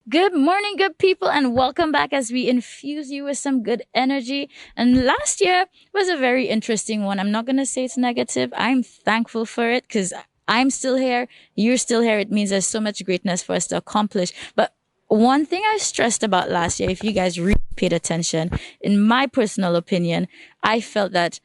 Good morning, good people, and welcome back as we infuse you with some good energy. And last year was a very interesting one. I'm not going to say it's negative. I'm thankful for it because I'm still here. You're still here. It means there's so much greatness for us to accomplish. But one thing I stressed about last year, if you guys really paid attention, in my personal opinion, I felt that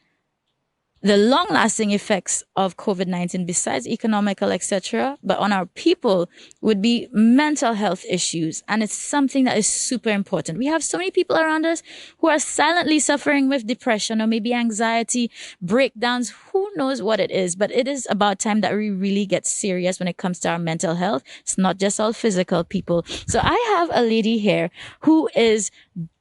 the long lasting effects of COVID-19, besides economical, etc., but on our people would be mental health issues. And it's something that is super important. We have so many people around us who are silently suffering with depression or maybe anxiety, breakdowns. Who knows what it is? But it is about time that we really get serious when it comes to our mental health. It's not just all physical, people. So I have a lady here who is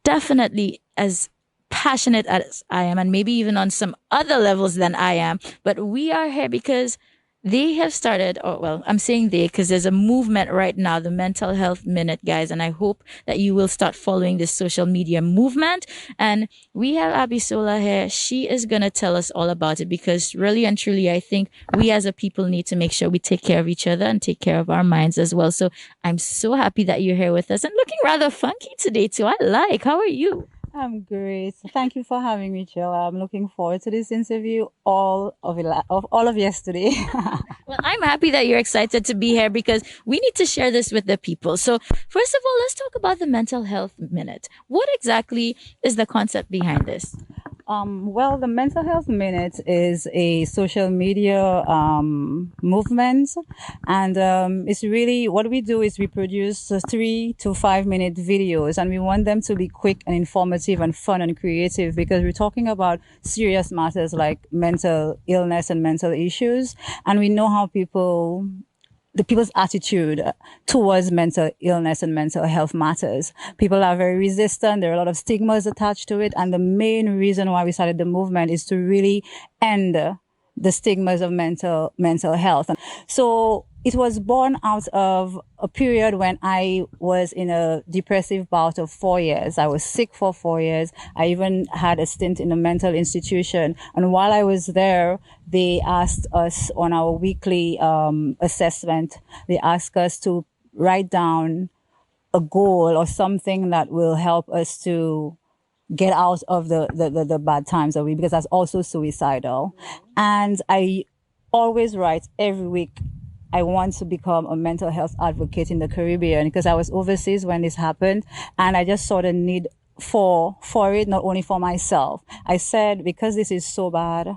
definitely as passionate as I am, and maybe even on some other levels than I am. But we are here because they have started, or well, I'm saying they because there's a movement right now, the Mental Health Minute, guys. And I hope that you will start following this social media movement. And we have Abisola here. She is going to tell us all about it because really and truly, I think we as a people need to make sure we take care of each other and take care of our minds as well. So I'm so happy that you're here with us and looking rather funky today too. How are you? I'm great. Thank you for having me, Jill. I'm looking forward to this interview all of yesterday. Well, I'm happy that you're excited to be here because we need to share this with the people. So, first of all, let's talk about the Mental Health Minute. What exactly is the concept behind this? Well, the Mental Health Minute is a social media movement, and it's really what we do is we produce 3 to 5 minute videos, and we want them to be quick and informative and fun and creative because we're talking about serious matters like mental illness and mental issues, and we know how the people's attitude towards mental illness and mental health matters. People are very resistant. There are a lot of stigmas attached to it. And the main reason why we started the movement is to really end the stigmas of mental health. So it was born out of a period when I was in a depressive bout of 4 years. I was sick for 4 years. I even had a stint in a mental institution. And while I was there, they asked us on our weekly assessment, they asked us to write down a goal or something that will help us to get out of the bad times that because that's also suicidal. And I always write every week, I want to become a mental health advocate in the Caribbean because I was overseas when this happened and I just saw the need for it, not only for myself. I said, because this is so bad,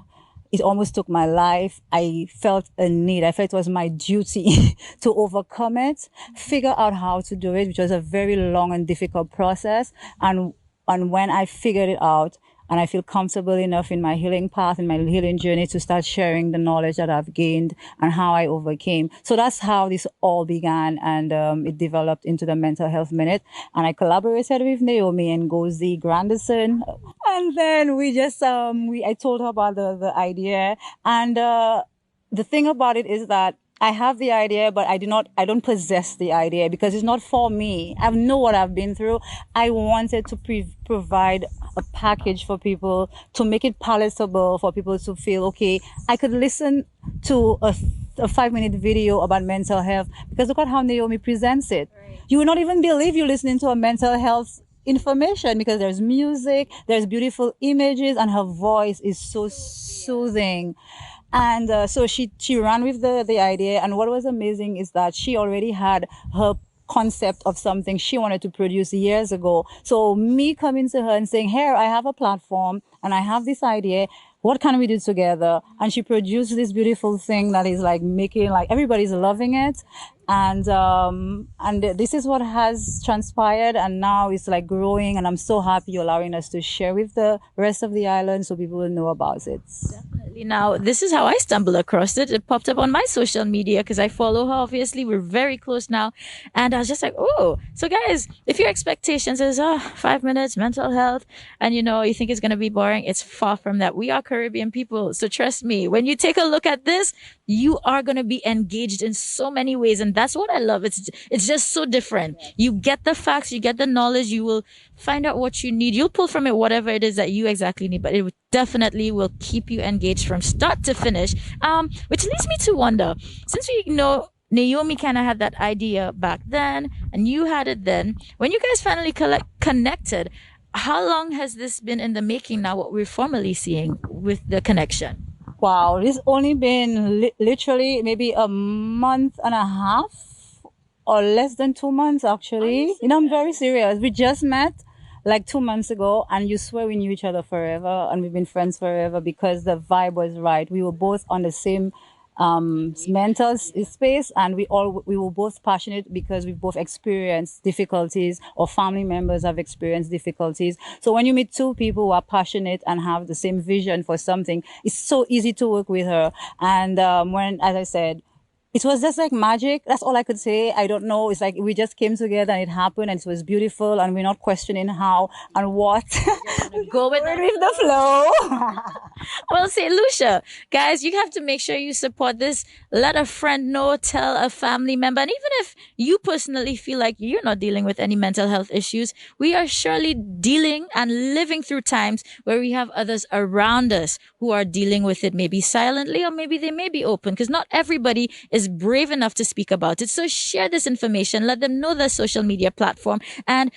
it almost took my life. I felt a need. I felt it was my duty to overcome it, figure out how to do it, which was a very long and difficult process. And when I figured it out, and I feel comfortable enough in my healing path, in my healing journey to start sharing the knowledge that I've gained and how I overcame. So that's how this all began. And it developed into the Mental Health Minute. And I collaborated with Naomi and Ngozi Grandison. And then we just, I told her about the idea. And the thing about it is that I have the idea, but I don't possess the idea because it's not for me. I know what I've been through. I wanted to provide a package for people to make it palatable for people to feel, okay, I could listen to a 5 minute video about mental health because look at how Naomi presents it. Right. You will not even believe you're listening to a mental health information because there's music, there's beautiful images, and her voice is so soothing. And so she ran with the idea. And what was amazing is that she already had her concept of something she wanted to produce years ago. So me coming to her and saying, here, I have a platform and I have this idea. What can we do together? And she produced this beautiful thing that is like making, like everybody's loving it. And this is what has transpired. And now it's like growing. And I'm so happy you're allowing us to share with the rest of the island so people will know about it. Definitely. Now, this is how I stumbled across it. It popped up on my social media because I follow her. Obviously, we're very close now. And I was just like, oh, so guys, if your expectations is 5 minutes, mental health, and you think it's going to be boring, it's far from that. We are Caribbean people. So trust me, when you take a look at this, you are going to be engaged in so many ways. And that's what I love. It's just so different. You get the facts, you get the knowledge, you will find out what you need. You'll pull from it whatever it is that you exactly need, but it definitely will keep you engaged from start to finish. Which leads me to wonder, since we know Naomi kind of had that idea back then, and you had it then. When you guys finally connected, how long has this been in the making now, what we're formally seeing with the connection? Wow, this only been literally maybe a month and a half or less than 2 months actually. You know, I'm very serious. We just met like 2 months ago, and you swear we knew each other forever, and we've been friends forever because the vibe was right. We were both on the same mental space, and we were both passionate because we both experienced difficulties, or family members have experienced difficulties. So when you meet two people who are passionate and have the same vision for something, it's so easy to work with her. And when, as I said, it was just like magic. That's all I could say. I don't know. It's like we just came together and it happened, and it was beautiful, and we're not questioning how and what. Go with The flow. Well, say, Lucia, guys, you have to make sure you support this. Let a friend know, tell a family member. And even if you personally feel like you're not dealing with any mental health issues, we are surely dealing and living through times where we have others around us who are dealing with it, maybe silently, or maybe they may be open, because not everybody is brave enough to speak about it. So share this information, let them know the social media platform. And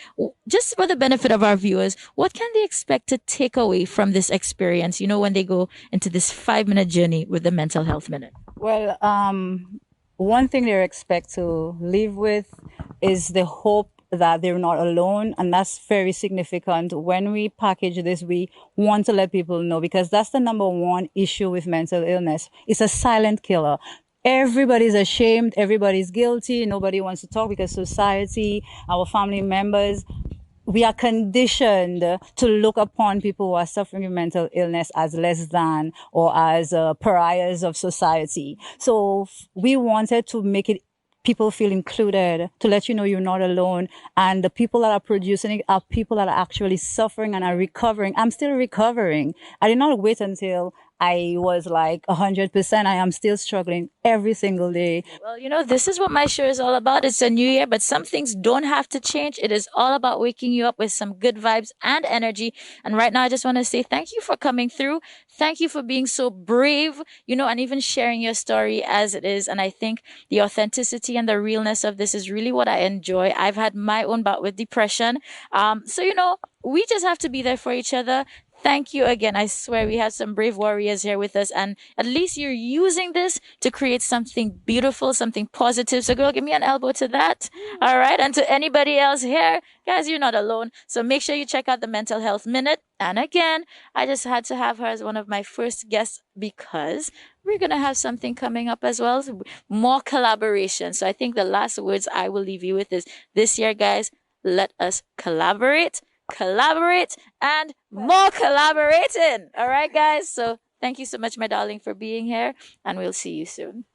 just for the benefit of our viewers, what can they expect to take away from this experience, when they go into this 5-minute journey with the Mental Health Minute? Well, one thing they expect to live with is the hope that they're not alone. And that's very significant. When we package this, we want to let people know, because that's the number one issue with mental illness. It's a silent killer. Everybody's ashamed. Everybody's guilty. Nobody wants to talk because society, our family members, we are conditioned to look upon people who are suffering with mental illness as less than, or as pariahs of society. So we wanted to make it people feel included, to let you know you're not alone. And the people that are producing it are people that are actually suffering and are recovering. I'm still recovering. I did not wait until I was like 100%. I am still struggling every single day. Well, this is what my show is all about. It's a new year, but some things don't have to change. It is all about waking you up with some good vibes and energy. And right now, I just want to say thank you for coming through. Thank you for being so brave, and even sharing your story as it is. And I think the authenticity and the realness of this is really what I enjoy. I've had my own bout with depression. So, we just have to be there for each other. Thank you again. I swear we have some brave warriors here with us, and at least you're using this to create something beautiful, something positive. So, girl, give me an elbow to that. All right. And to anybody else here, guys, you're not alone. So make sure you check out the Mental Health Minute. And again, I just had to have her as one of my first guests because we're going to have something coming up as well. More collaboration. So I think the last words I will leave you with is this year, guys, let us collaborate, and more collaborating. All right, guys. So thank you so much, my darling, for being here, and we'll see you soon.